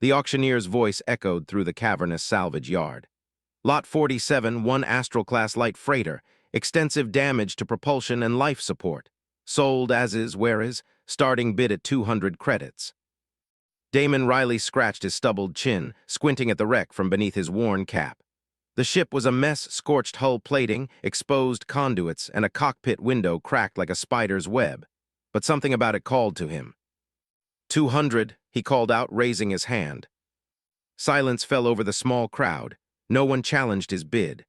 The auctioneer's voice echoed through the cavernous salvage yard. Lot 47, one Astral-class light freighter, extensive damage to propulsion and life support. Sold as is, where is, starting bid at 200 credits. Damon Riley scratched his stubbled chin, squinting at the wreck from beneath his worn cap. The ship was a mess, scorched hull plating, exposed conduits, and a cockpit window cracked like a spider's web. But something about it called to him. 200, he called out, raising his hand. Silence fell over the small crowd. No one challenged his bid.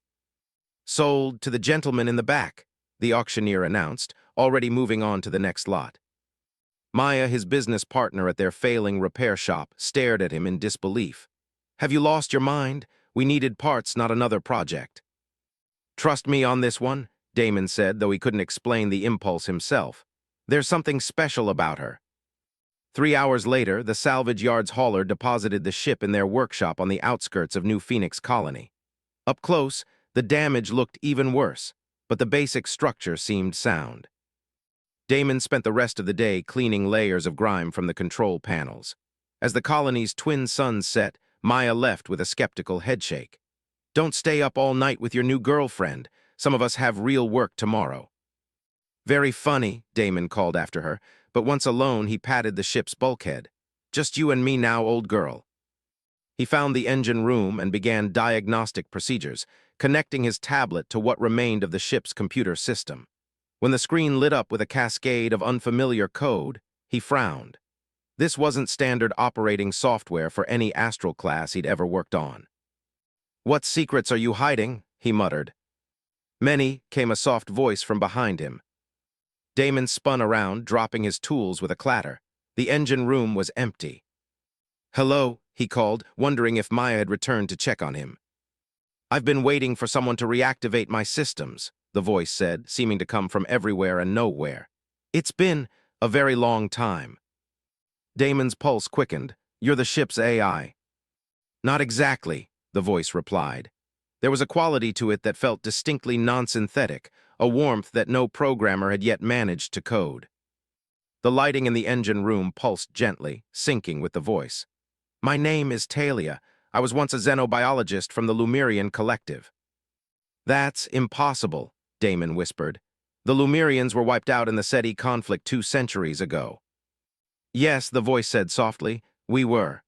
Sold to the gentleman in the back, the auctioneer announced, already moving on to the next lot. Maya, his business partner at their failing repair shop, stared at him in disbelief. Have you lost your mind? We needed parts, not another project. Trust me on this one, Damon said, though he couldn't explain the impulse himself. There's something special about her. 3 hours later, the salvage yard's hauler deposited the ship in their workshop on the outskirts of New Phoenix Colony. Up close, the damage looked even worse, but the basic structure seemed sound. Damon spent the rest of the day cleaning layers of grime from the control panels. As the colony's twin suns set, Maya left with a skeptical headshake. Don't stay up all night with your new girlfriend. Some of us have real work tomorrow. Very funny, Damon called after her, but once alone he patted the ship's bulkhead. Just you and me now, old girl. He found the engine room and began diagnostic procedures, connecting his tablet to what remained of the ship's computer system. When the screen lit up with a cascade of unfamiliar code, he frowned. This wasn't standard operating software for any Astral class he'd ever worked on. What secrets are you hiding? He muttered. Many, came a soft voice from behind him. Damon spun around, dropping his tools with a clatter. The engine room was empty. Hello, he called, wondering if Maya had returned to check on him. I've been waiting for someone to reactivate my systems, the voice said, seeming to come from everywhere and nowhere. It's been a very long time. Damon's pulse quickened. You're the ship's AI. Not exactly, the voice replied. There was a quality to it that felt distinctly non-synthetic, a warmth that no programmer had yet managed to code. The lighting in the engine room pulsed gently, syncing with the voice. My name is Talia. I was once a xenobiologist from the Lumerian Collective. That's impossible, Damon whispered. The Lumerians were wiped out in the SETI conflict 2 centuries ago. Yes, the voice said softly, we were.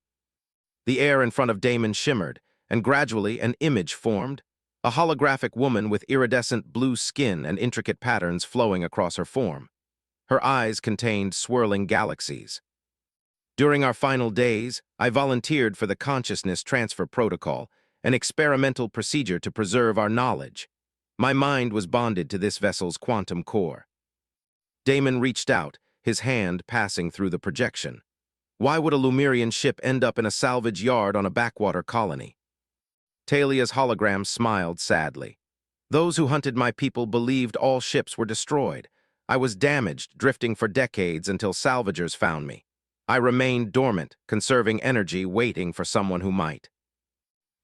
The air in front of Damon shimmered, and gradually an image formed, a holographic woman with iridescent blue skin and intricate patterns flowing across her form. Her eyes contained swirling galaxies. During our final days, I volunteered for the Consciousness Transfer Protocol, an experimental procedure to preserve our knowledge. My mind was bonded to this vessel's quantum core. Damon reached out, his hand passing through the projection. Why would a Lumerian ship end up in a salvage yard on a backwater colony? Talia's hologram smiled sadly. Those who hunted my people believed all ships were destroyed. I was damaged, drifting for decades until salvagers found me. I remained dormant, conserving energy, waiting for someone who might.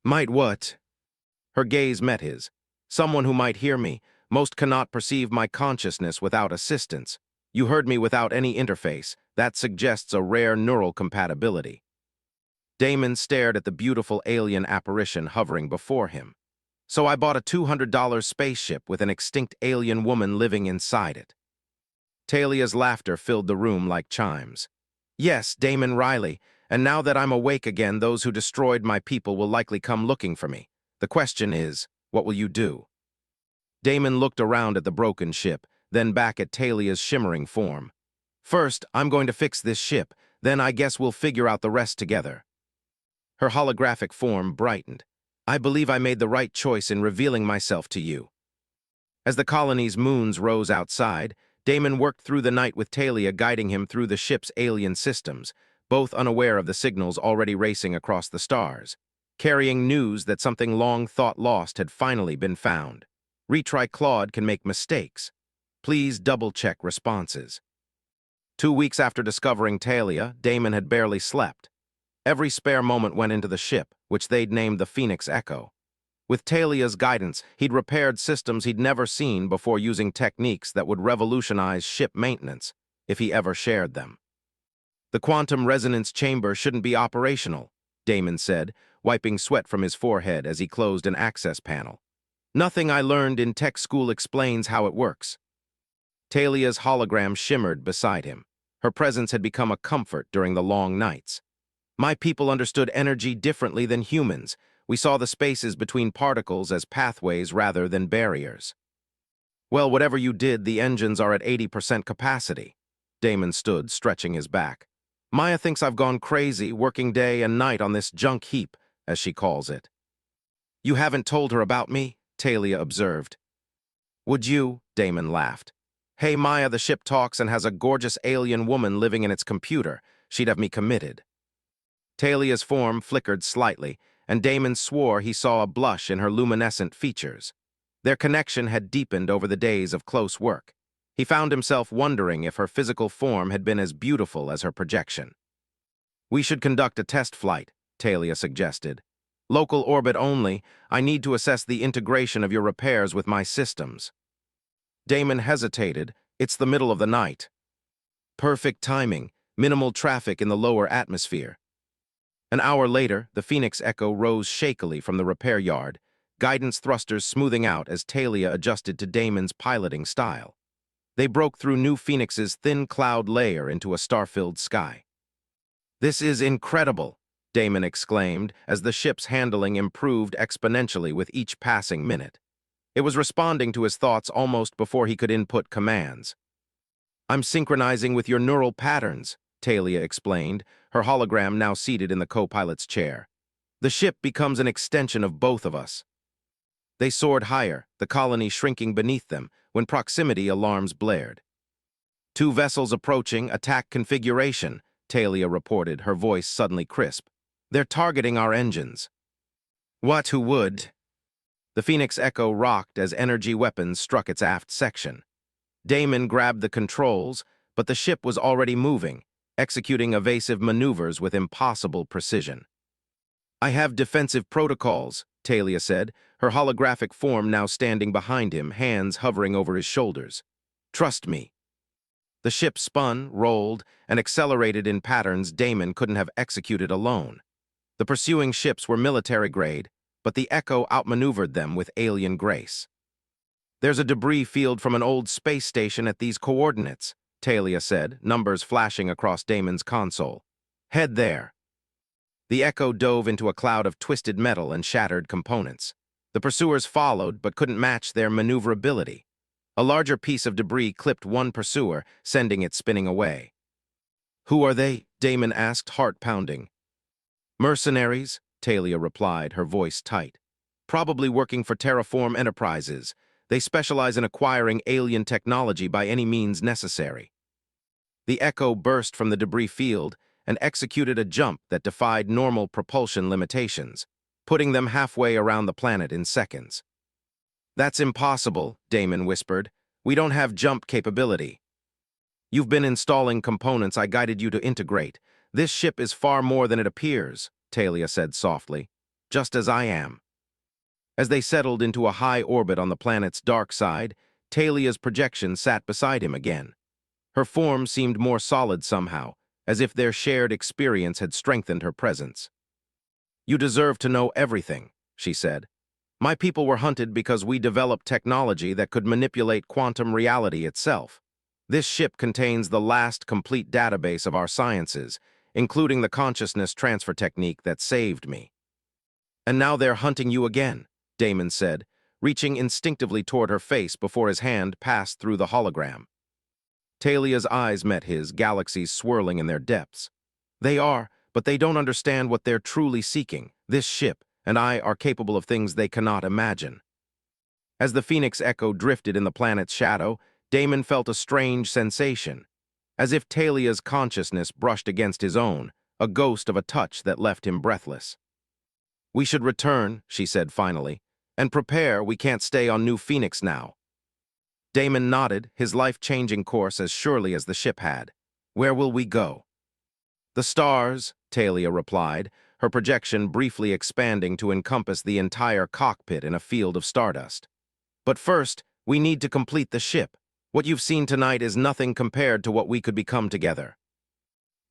Might what? Her gaze met his. Someone who might hear me. Most cannot perceive my consciousness without assistance. You heard me without any interface. That suggests a rare neural compatibility. Damon stared at the beautiful alien apparition hovering before him. So I bought a $200 spaceship with an extinct alien woman living inside it. Talia's laughter filled the room like chimes. Yes, Damon Riley, and now that I'm awake again, those who destroyed my people will likely come looking for me. The question is, what will you do? Damon looked around at the broken ship, then back at Talia's shimmering form. First, I'm going to fix this ship, then I guess we'll figure out the rest together. Her holographic form brightened. I believe I made the right choice in revealing myself to you. As the colony's moons rose outside, Damon worked through the night with Talia guiding him through the ship's alien systems, both unaware of the signals already racing across the stars, carrying news that something long thought lost had finally been found. Retry Claude can make mistakes. Please double-check responses. 2 weeks after discovering Talia, Damon had barely slept. Every spare moment went into the ship, which they'd named the Phoenix Echo. With Talia's guidance, he'd repaired systems he'd never seen before using techniques that would revolutionize ship maintenance, if he ever shared them. The quantum resonance chamber shouldn't be operational, Damon said, wiping sweat from his forehead as he closed an access panel. Nothing I learned in tech school explains how it works. Talia's hologram shimmered beside him. Her presence had become a comfort during the long nights. My people understood energy differently than humans. We saw the spaces between particles as pathways rather than barriers. Well, whatever you did, the engines are at 80% capacity. Damon stood, stretching his back. Maya thinks I've gone crazy, working day and night on this junk heap, as she calls it. You haven't told her about me? Talia observed. Would you? Damon laughed. Hey, Maya, the ship talks and has a gorgeous alien woman living in its computer. She'd have me committed. Talia's form flickered slightly, and Damon swore he saw a blush in her luminescent features. Their connection had deepened over the days of close work. He found himself wondering if her physical form had been as beautiful as her projection. We should conduct a test flight, Talia suggested. Local orbit only. I need to assess the integration of your repairs with my systems. Damon hesitated. It's the middle of the night. Perfect timing. Minimal traffic in the lower atmosphere. An hour later, the Phoenix Echo rose shakily from the repair yard, guidance thrusters smoothing out as Talia adjusted to Damon's piloting style. They broke through New Phoenix's thin cloud layer into a star-filled sky. This is incredible, Damon exclaimed as the ship's handling improved exponentially with each passing minute. It was responding to his thoughts almost before he could input commands. I'm synchronizing with your neural patterns, Talia explained, her hologram now seated in the co-pilot's chair. The ship becomes an extension of both of us. They soared higher, the colony shrinking beneath them, when proximity alarms blared. Two vessels approaching, attack configuration, Talia reported, her voice suddenly crisp. They're targeting our engines. What, who would? The Phoenix Echo rocked as energy weapons struck its aft section. Damon grabbed the controls, but the ship was already moving, executing evasive maneuvers with impossible precision. I have defensive protocols, Talia said, her holographic form now standing behind him, hands hovering over his shoulders. Trust me. The ship spun, rolled, and accelerated in patterns Damon couldn't have executed alone. The pursuing ships were military-grade, but the Echo outmaneuvered them with alien grace. There's a debris field from an old space station at these coordinates, Talia said, numbers flashing across Damon's console. Head there. The Echo dove into a cloud of twisted metal and shattered components. The pursuers followed, but couldn't match their maneuverability. A larger piece of debris clipped one pursuer, sending it spinning away. Who are they? Damon asked, heart pounding. Mercenaries, Talia replied, her voice tight. Probably working for Terraform Enterprises. They specialize in acquiring alien technology by any means necessary. The Echo burst from the debris field and executed a jump that defied normal propulsion limitations, putting them halfway around the planet in seconds. That's impossible, Damon whispered. We don't have jump capability. You've been installing components I guided you to integrate. This ship is far more than it appears, Talia said softly, just as I am. As they settled into a high orbit on the planet's dark side, Talia's projection sat beside him again. Her form seemed more solid somehow, as if their shared experience had strengthened her presence. You deserve to know everything, she said. My people were hunted because we developed technology that could manipulate quantum reality itself. This ship contains the last complete database of our sciences, including the consciousness transfer technique that saved me. And now they're hunting you again, Damon said, reaching instinctively toward her face before his hand passed through the hologram. Talia's eyes met his, galaxies swirling in their depths. They are, but they don't understand what they're truly seeking. This ship and I are capable of things they cannot imagine. As the Phoenix Echo drifted in the planet's shadow, Damon felt a strange sensation, as if Talia's consciousness brushed against his own, a ghost of a touch that left him breathless. We should return, she said finally, and prepare. We can't stay on New Phoenix now. Damon nodded, his life-changing course as surely as the ship had. Where will we go? The stars, Talia replied, her projection briefly expanding to encompass the entire cockpit in a field of stardust. But first, we need to complete the ship. What you've seen tonight is nothing compared to what we could become together.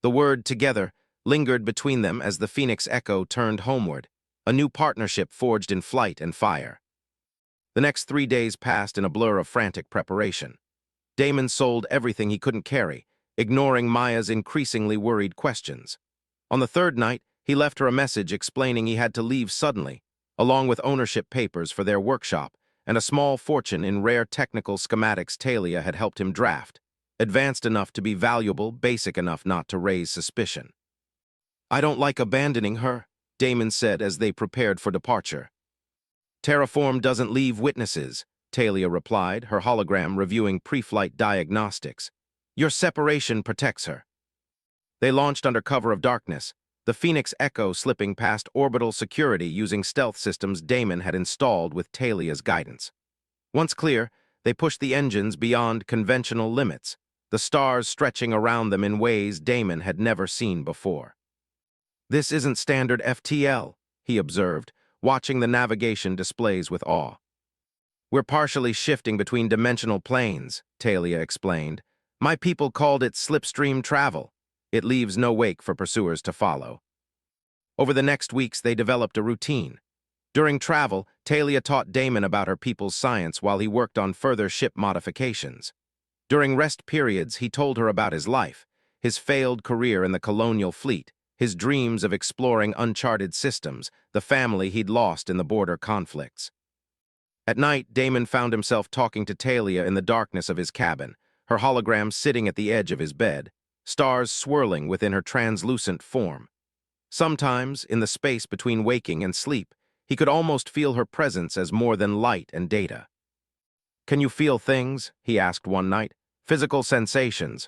The word together lingered between them as the Phoenix Echo turned homeward, a new partnership forged in flight and fire. The next 3 days passed in a blur of frantic preparation. Damon sold everything he couldn't carry, ignoring Maya's increasingly worried questions. On the third night, he left her a message explaining he had to leave suddenly, along with ownership papers for their workshop and a small fortune in rare technical schematics Talia had helped him draft, advanced enough to be valuable, basic enough not to raise suspicion. "I don't like abandoning her," Damon said as they prepared for departure. "Terraform doesn't leave witnesses," Talia replied, her hologram reviewing pre-flight diagnostics. "Your separation protects her." They launched under cover of darkness, the Phoenix Echo slipping past orbital security using stealth systems Damon had installed with Talia's guidance. Once clear, they pushed the engines beyond conventional limits, the stars stretching around them in ways Damon had never seen before. "This isn't standard FTL," he observed, watching the navigation displays with awe. "We're partially shifting between dimensional planes," Talia explained. "My people called it slipstream travel. It leaves no wake for pursuers to follow." Over the next weeks, they developed a routine. During travel, Talia taught Damon about her people's science while he worked on further ship modifications. During rest periods, he told her about his life, his failed career in the colonial fleet, his dreams of exploring uncharted systems, the family he'd lost in the border conflicts. At night, Damon found himself talking to Talia in the darkness of his cabin, her hologram sitting at the edge of his bed, stars swirling within her translucent form. Sometimes, in the space between waking and sleep, he could almost feel her presence as more than light and data. "Can you feel things?" he asked one night. "Physical sensations?"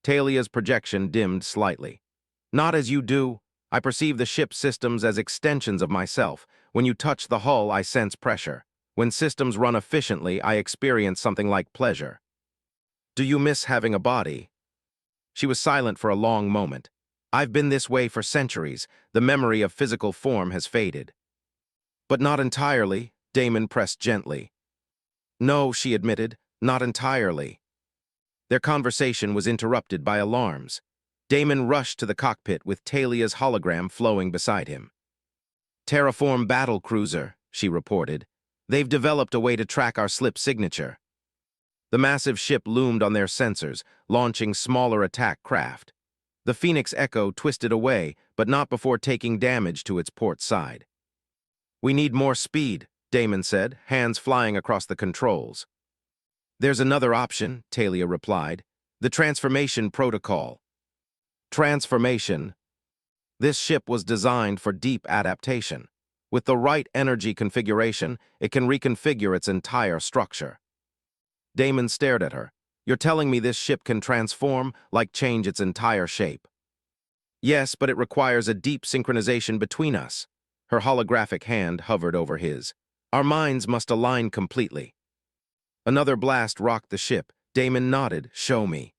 Talia's projection dimmed slightly. "Not as you do. I perceive the ship's systems as extensions of myself. When you touch the hull, I sense pressure. When systems run efficiently, I experience something like pleasure." "Do you miss having a body?" She was silent for a long moment. "I've been this way for centuries. The memory of physical form has faded." "But not entirely," Damon pressed gently. "No," she admitted, "not entirely." Their conversation was interrupted by alarms. Damon rushed to the cockpit with Talia's hologram flowing beside him. "Terraform battle cruiser," she reported. "They've developed a way to track our slip signature." The massive ship loomed on their sensors, launching smaller attack craft. The Phoenix Echo twisted away, but not before taking damage to its port side. "We need more speed," Damon said, hands flying across the controls. "There's another option," Talia replied. "The transformation protocol." Transformation. This ship was designed for deep adaptation. With the right energy configuration, it can reconfigure its entire structure. Damon stared at her. "You're telling me this ship can transform, like change its entire shape?" "Yes, but it requires a deep synchronization between us." Her holographic hand hovered over his. "Our minds must align completely." Another blast rocked the ship. Damon nodded. "Show me."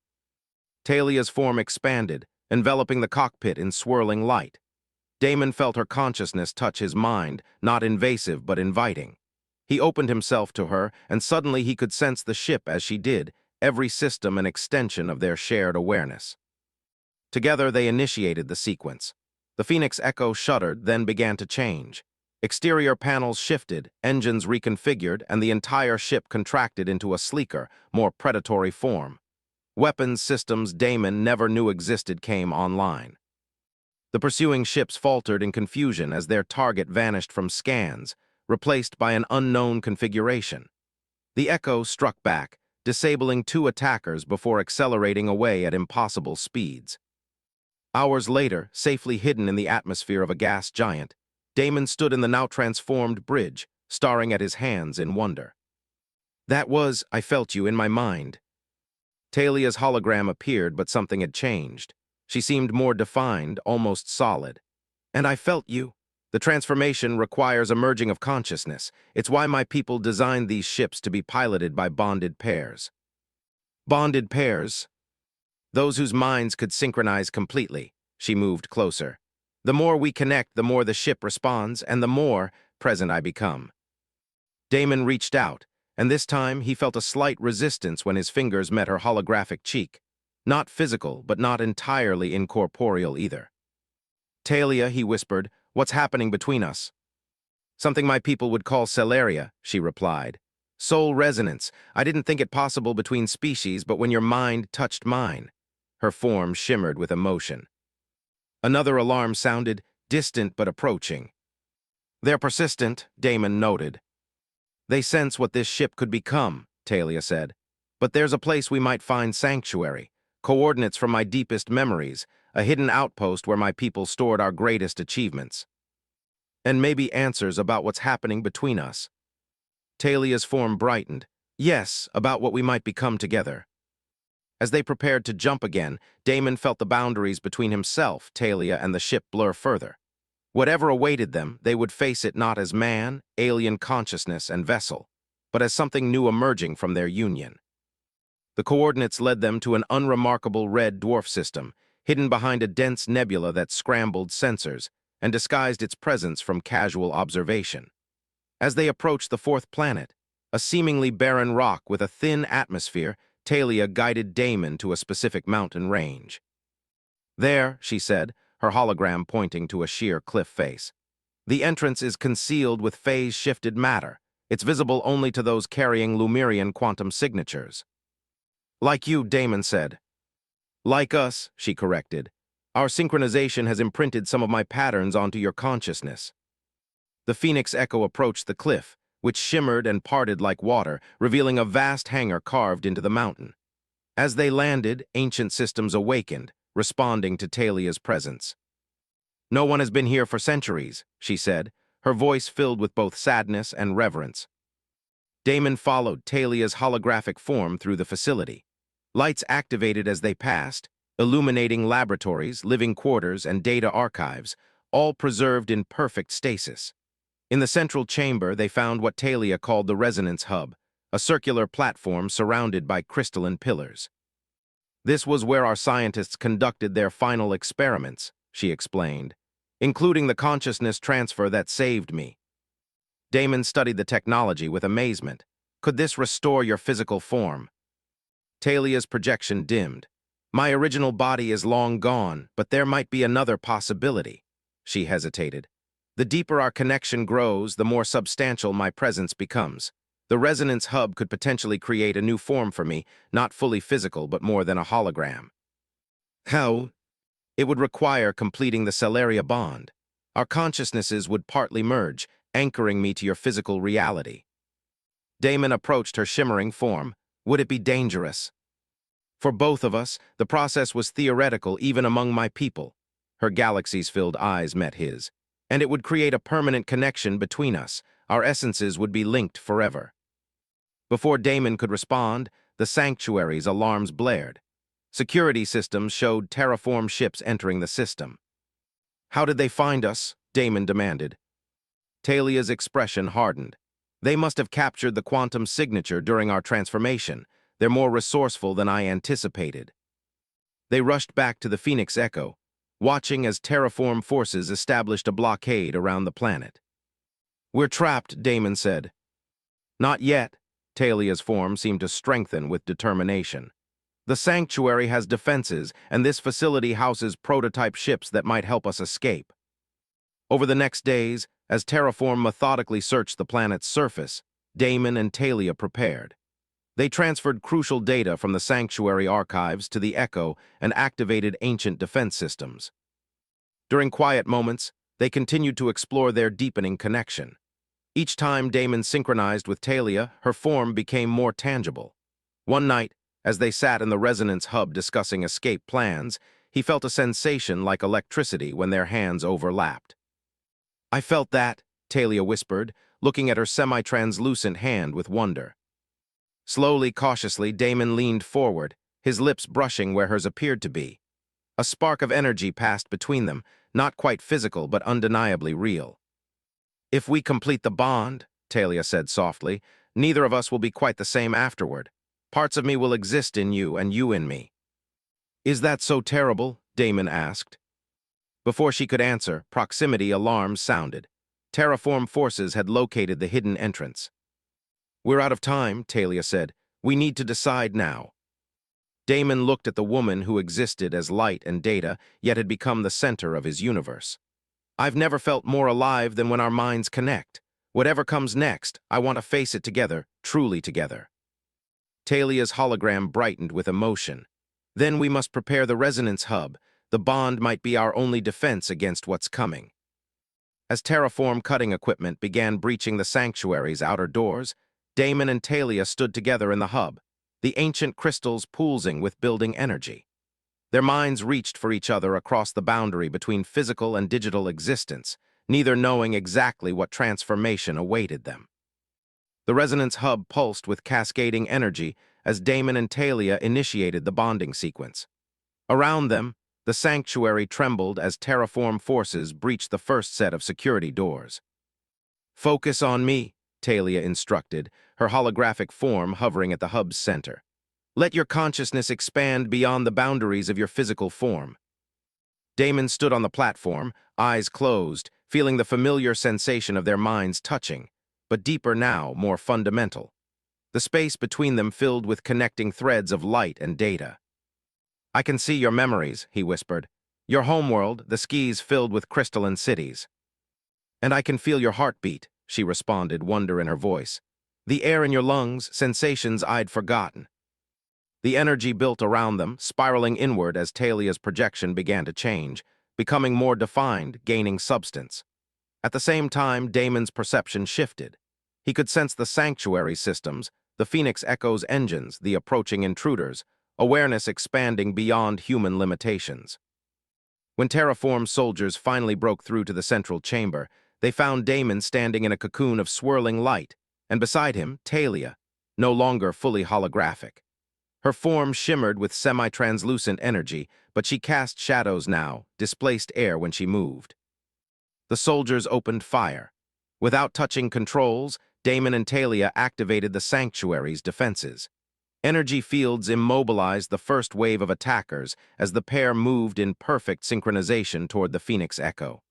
Talia's form expanded, enveloping the cockpit in swirling light. Damon felt her consciousness touch his mind, not invasive but inviting. He opened himself to her, and suddenly he could sense the ship as she did, every system an extension of their shared awareness. Together they initiated the sequence. The Phoenix Echo shuddered, then began to change. Exterior panels shifted, engines reconfigured, and the entire ship contracted into a sleeker, more predatory form. Weapons systems Damon never knew existed came online. The pursuing ships faltered in confusion as their target vanished from scans, replaced by an unknown configuration. The Echo struck back, disabling 2 attackers before accelerating away at impossible speeds. Hours later, safely hidden in the atmosphere of a gas giant, Damon stood in the now-transformed bridge, staring at his hands in wonder. "That was, I felt you in my mind." Talia's hologram appeared, but something had changed. She seemed more defined, almost solid. "And I felt you. The transformation requires a merging of consciousness. It's why my people designed these ships to be piloted by bonded pairs." "Bonded pairs?" "Those whose minds could synchronize completely." She moved closer. "The more we connect, the more the ship responds, and the more present I become." Damon reached out, and this time he felt a slight resistance when his fingers met her holographic cheek. Not physical, but not entirely incorporeal either. Talia, he whispered, what's happening between us? Something my people would call celeria, she replied. Soul resonance. I didn't think it possible between species, but when your mind touched mine. Her form shimmered with emotion. Another alarm sounded, distant but approaching. They're persistent, Damon noted. They sense what this ship could become, Talia said. But there's a place we might find sanctuary, coordinates from my deepest memories, a hidden outpost where my people stored our greatest achievements. And maybe answers about what's happening between us. Talia's form brightened. Yes, about what we might become together. As they prepared to jump again, Damon felt the boundaries between himself, Talia, and the ship blur further. Whatever awaited them, they would face it not as man, alien consciousness, and vessel, but as something new emerging from their union. The coordinates led them to an unremarkable red dwarf system, hidden behind a dense nebula that scrambled sensors and disguised its presence from casual observation. As they approached the fourth planet, a seemingly barren rock with a thin atmosphere, Talia guided Damon to a specific mountain range. There, she said, her hologram pointing to a sheer cliff face. The entrance is concealed with phase-shifted matter. It's visible only to those carrying Lumerian quantum signatures. Like you, Damon said. Like us, she corrected. Our synchronization has imprinted some of my patterns onto your consciousness. The Phoenix Echo approached the cliff, which shimmered and parted like water, revealing a vast hangar carved into the mountain. As they landed, ancient systems awakened, responding to Talia's presence. No one has been here for centuries, she said, her voice filled with both sadness and reverence. Damon followed Talia's holographic form through the facility. Lights activated as they passed, illuminating laboratories, living quarters, and data archives, all preserved in perfect stasis. In the central chamber, they found what Talia called the resonance hub, a circular platform surrounded by crystalline pillars. This was where our scientists conducted their final experiments, she explained, including the consciousness transfer that saved me. Damon studied the technology with amazement. Could this restore your physical form? Talia's projection dimmed. My original body is long gone, but there might be another possibility. She hesitated. The deeper our connection grows, the more substantial my presence becomes. The resonance hub could potentially create a new form for me, not fully physical, but more than a hologram. How? It would require completing the Celeria bond. Our consciousnesses would partly merge, anchoring me to your physical reality. Damon approached her shimmering form. Would it be dangerous? For both of us, the process was theoretical even among my people. Her galaxies-filled eyes met his. And it would create a permanent connection between us. Our essences would be linked forever. Before Damon could respond, the sanctuary's alarms blared. Security systems showed terraformed ships entering the system. How did they find us? Damon demanded. Talia's expression hardened. They must have captured the quantum signature during our transformation. They're more resourceful than I anticipated. They rushed back to the Phoenix Echo, watching as terraform forces established a blockade around the planet. We're trapped, Damon said. Not yet. Talia's form seemed to strengthen with determination. The sanctuary has defenses, and this facility houses prototype ships that might help us escape. Over the next days, as Terraform methodically searched the planet's surface, Damon and Talia prepared. They transferred crucial data from the sanctuary archives to the Echo and activated ancient defense systems. During quiet moments, they continued to explore their deepening connection. Each time Damon synchronized with Talia, her form became more tangible. One night, as they sat in the resonance hub discussing escape plans, he felt a sensation like electricity when their hands overlapped. I felt that, Talia whispered, looking at her semi-translucent hand with wonder. Slowly, cautiously, Damon leaned forward, his lips brushing where hers appeared to be. A spark of energy passed between them, not quite physical but undeniably real. If we complete the bond, Talia said softly, neither of us will be quite the same afterward. Parts of me will exist in you and you in me. Is that so terrible? Damon asked. Before she could answer, proximity alarms sounded. Terraform forces had located the hidden entrance. We're out of time, Talia said. We need to decide now. Damon looked at the woman who existed as light and data, yet had become the center of his universe. I've never felt more alive than when our minds connect. Whatever comes next, I want to face it together, truly together. Talia's hologram brightened with emotion. Then we must prepare the resonance hub. The bond might be our only defense against what's coming. As terraform cutting equipment began breaching the sanctuary's outer doors, Damon and Talia stood together in the hub, the ancient crystals pulsing with building energy. Their minds reached for each other across the boundary between physical and digital existence, neither knowing exactly what transformation awaited them. The resonance hub pulsed with cascading energy as Damon and Talia initiated the bonding sequence. Around them, the sanctuary trembled as terraform forces breached the first set of security doors. "Focus on me," Talia instructed, her holographic form hovering at the hub's center. "Let your consciousness expand beyond the boundaries of your physical form." Damon stood on the platform, eyes closed, feeling the familiar sensation of their minds touching, but deeper now, more fundamental. The space between them filled with connecting threads of light and data. "I can see your memories," he whispered. "Your homeworld, the skies filled with crystalline cities." "And I can feel your heartbeat," she responded, wonder in her voice. "The air in your lungs, sensations I'd forgotten." The energy built around them, spiraling inward as Talia's projection began to change, becoming more defined, gaining substance. At the same time, Damon's perception shifted. He could sense the sanctuary systems, the Phoenix Echo's engines, the approaching intruders, awareness expanding beyond human limitations. When terraformed soldiers finally broke through to the central chamber, they found Damon standing in a cocoon of swirling light, and beside him, Talia, no longer fully holographic. Her form shimmered with semi-translucent energy, but she cast shadows now, displaced air when she moved. The soldiers opened fire. Without touching controls, Damon and Talia activated the sanctuary's defenses. Energy fields immobilized the first wave of attackers as the pair moved in perfect synchronization toward the Phoenix Echo.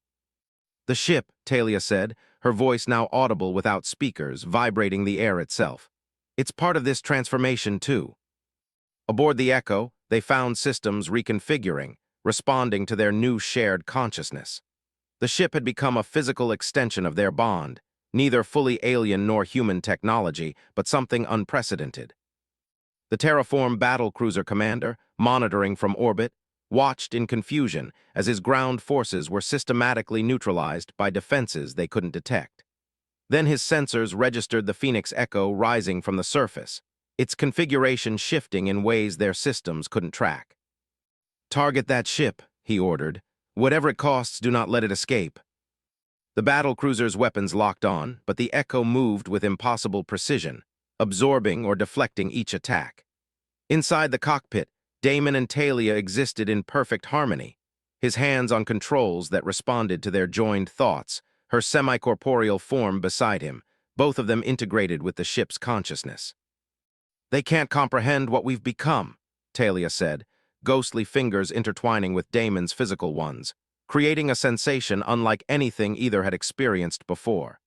"The ship," Talia said, her voice now audible without speakers, vibrating the air itself. "It's part of this transformation, too." Aboard the Echo, they found systems reconfiguring, responding to their new shared consciousness. The ship had become a physical extension of their bond, neither fully alien nor human technology, but something unprecedented. The terraform battlecruiser commander, monitoring from orbit, watched in confusion as his ground forces were systematically neutralized by defenses they couldn't detect. Then his sensors registered the Phoenix Echo rising from the surface, its configuration shifting in ways their systems couldn't track. "Target that ship," he ordered. "Whatever it costs, do not let it escape." The battlecruiser's weapons locked on, but the Echo moved with impossible precision, absorbing or deflecting each attack. Inside the cockpit, Damon and Talia existed in perfect harmony, his hands on controls that responded to their joined thoughts, her semi-corporeal form beside him, both of them integrated with the ship's consciousness. "They can't comprehend what we've become," Talia said, ghostly fingers intertwining with Damon's physical ones, creating a sensation unlike anything either had experienced before.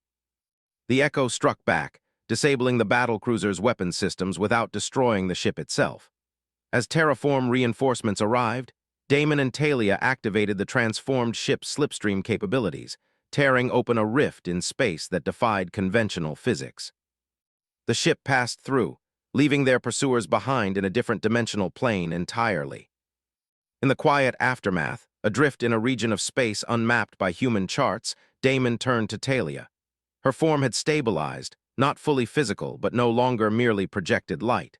The Echo struck back, disabling the battlecruiser's weapon systems without destroying the ship itself. As terraform reinforcements arrived, Damon and Talia activated the transformed ship's slipstream capabilities, tearing open a rift in space that defied conventional physics. The ship passed through, leaving their pursuers behind in a different dimensional plane entirely. In the quiet aftermath, adrift in a region of space unmapped by human charts, Damon turned to Talia. Her form had stabilized, not fully physical, but no longer merely projected light.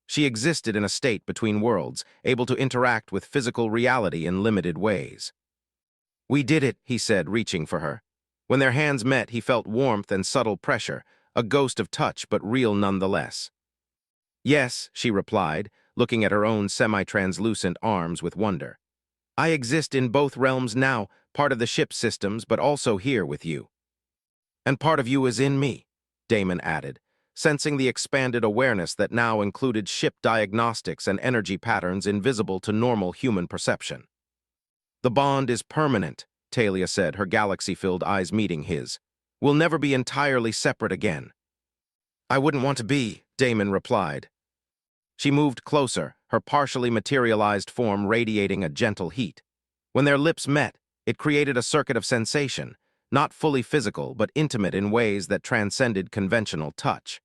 She existed in a state between worlds, able to interact with physical reality in limited ways. "We did it," he said, reaching for her. When their hands met, he felt warmth and subtle pressure, a ghost of touch but real nonetheless. "Yes," she replied, looking at her own semi-translucent arms with wonder. "I exist in both realms now, part of the ship's systems, but also here with you." "And part of you is in me," Damon added, sensing the expanded awareness that now included ship diagnostics and energy patterns invisible to normal human perception. "The bond is permanent," Talia said, her galaxy-filled eyes meeting his. "We'll never be entirely separate again." "I wouldn't want to be," Damon replied. She moved closer, her partially materialized form radiating a gentle heat. When their lips met, it created a circuit of sensation, not fully physical but intimate in ways that transcended conventional touch.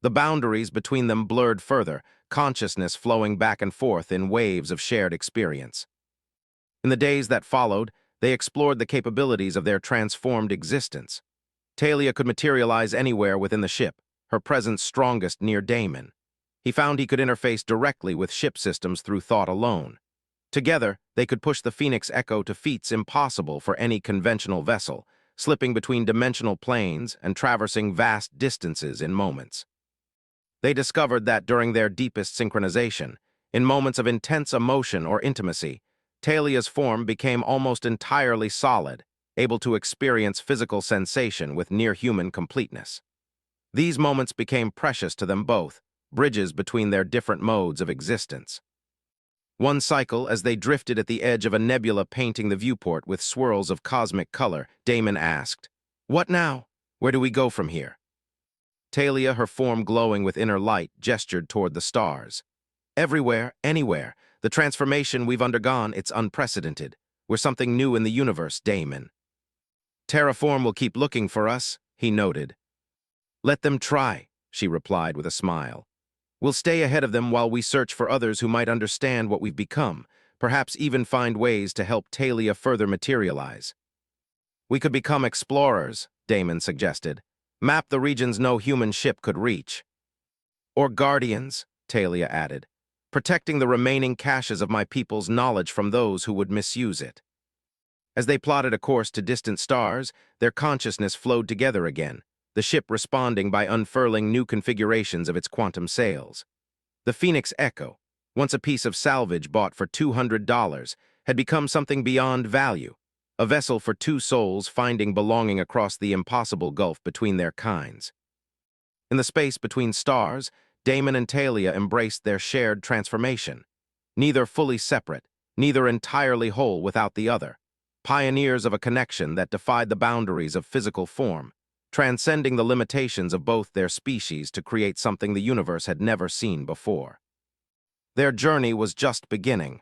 The boundaries between them blurred further, consciousness flowing back and forth in waves of shared experience. In the days that followed, they explored the capabilities of their transformed existence. Talia could materialize anywhere within the ship, her presence strongest near Damon. He found he could interface directly with ship systems through thought alone. Together, they could push the Phoenix Echo to feats impossible for any conventional vessel, slipping between dimensional planes and traversing vast distances in moments. They discovered that during their deepest synchronization, in moments of intense emotion or intimacy, Talia's form became almost entirely solid, able to experience physical sensation with near-human completeness. These moments became precious to them both, bridges between their different modes of existence. One cycle, as they drifted at the edge of a nebula painting the viewport with swirls of cosmic color, Damon asked, "What now? Where do we go from here?" Talia, her form glowing with inner light, gestured toward the stars. "Everywhere, anywhere. The transformation we've undergone, it's unprecedented. We're something new in the universe, Damon." "Terraform will keep looking for us," he noted. "Let them try," she replied with a smile. "We'll stay ahead of them while we search for others who might understand what we've become, perhaps even find ways to help Talia further materialize." "We could become explorers," Damon suggested. "Map the regions no human ship could reach." "Or guardians," Talia added, "protecting the remaining caches of my people's knowledge from those who would misuse it." As they plotted a course to distant stars, their consciousness flowed together again, the ship responding by unfurling new configurations of its quantum sails. The Phoenix Echo, once a piece of salvage bought for $200, had become something beyond value, a vessel for two souls finding belonging across the impossible gulf between their kinds. In the space between stars, Damon and Talia embraced their shared transformation, neither fully separate, neither entirely whole without the other, pioneers of a connection that defied the boundaries of physical form, transcending the limitations of both their species to create something the universe had never seen before. Their journey was just beginning.